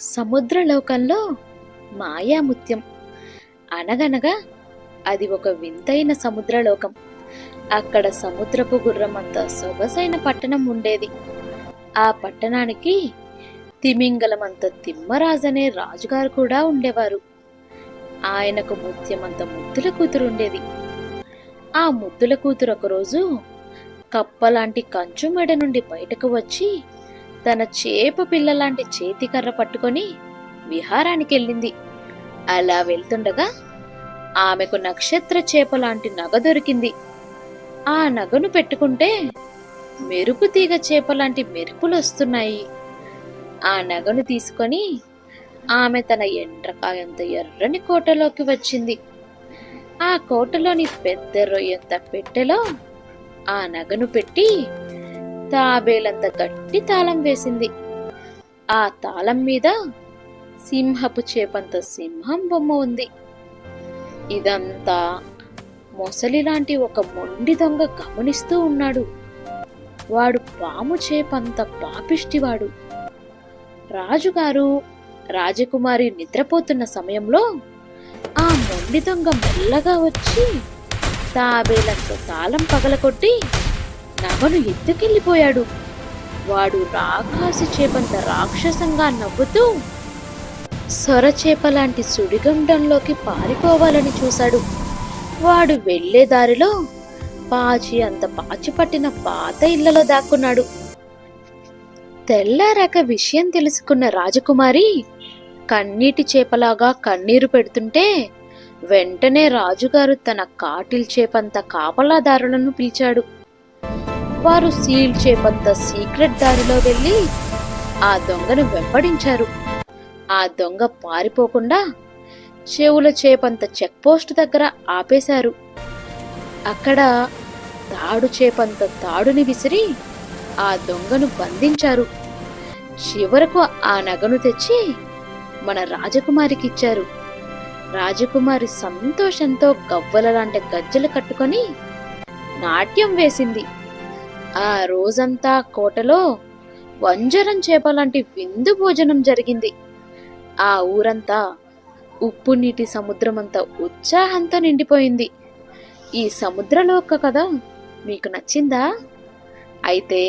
సముద్రలోకంలో మాయాముత్యం. అనగనగా అది ఒక వింతైన సముద్రలోకం. అక్కడ సముద్రపు గుర్రమంత సొగసైన పట్టణం ఉండేది. ఆ పట్టణానికి తిమింగలమంత తిమ్మరాజనే రాజుగారు కూడా ఉండేవారు. ఆయనకు ముత్యమంత ముద్దుల కూతురుండేది. ఆ ముద్దుల కూతురు ఒకరోజు కప్పలాంటి కంచు మెడ నుండి బయటకు వచ్చి తన చేప పిల్లలాంటి చేతికర్ర పట్టుకొని విహారానికి వెళ్ళింది. అలా వెళ్తుండగా ఆమెకు నక్షత్ర చేపలాంటి నగ దొరికింది. ఆ నగను పెట్టుకుంటే మెరుపు తీగ చేపలాంటి మెరుపులు వస్తున్నాయి. ఆ నగను తీసుకొని ఆమె తన ఎండ్రకాయంత ఎర్రని కోటలోకి వచ్చింది. ఆ కోటలోని పెద్ద రొయ్యంత పెట్టెలో ఆ నగను పెట్టి తాబేలంత గట్టి తాళం వేసింది. ఆ తాళం మీద సింహపు చేపంత సింహం బొమ్మ ఉంది. ఇదంతా మొసలిలాంటి ఒక మొండి దొంగ గమనిస్తూ ఉన్నాడు. వాడు పాము చేపంత పాపిష్టివాడు. రాజుగారు రాజకుమారి నిద్రపోతున్న సమయంలో ఆ మొండి దొంగ మెల్లగా వచ్చి తాబేలంత తాళం పగలకొట్టి నగను ఎత్తుకెళ్ళిపోయాడు. వాడు రాకాసి చేపంత రాక్షసంగా నవ్వుతూ సొరచేపలాంటి సుడిగుండంలోకి పారిపోవాలని చూశాడు. వాడు వెళ్లే దారిలో పాచి అంత పాచి పట్టిన పాత ఇళ్లలో దాక్కున్నాడు. తెల్లారాక విషయం తెలుసుకున్న రాజకుమారి కన్నీటి చేపలాగా కన్నీరు పెడుతుంటే వెంటనే రాజుగారు తన కాటిల్ చేపంత కాపలాదారులను పిలిచాడు. వారు సీల్ చేపంత సీక్రెట్ దారిలో వెళ్లి ఆ దొంగను వెంబడించారు. ఆ దొంగ పారిపోకుండా చెవుల చేపంత చెక్ పోస్ట్ దగ్గర ఆపేశారు. అక్కడ తాడు చేపంత తాడుని విసిరి ఆ దొంగను బంధించారు. చివరకు ఆ నగను తెచ్చి మన రాజకుమారికి ఇచ్చారు. రాజకుమారి సంతోషంతో గవ్వలలాంటి గజ్జలు కట్టుకొని నాట్యం వేసింది. ఆ రోజంతా కోటలో వంజరం చేపలాంటి విందు భోజనం జరిగింది. ఆ ఊరంతా ఉప్పు నీటి సముద్రమంతా ఉత్సాహంతో నిండిపోయింది. ఈ సముద్రలోక కథ మీకు నచ్చిందా? అయితే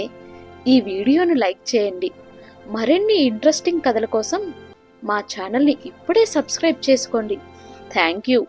ఈ వీడియోను లైక్ చేయండి. మరిన్ని ఇంట్రెస్టింగ్ కథల కోసం మా ఛానల్ని ఇప్పుడే సబ్స్క్రైబ్ చేసుకోండి. Thank you.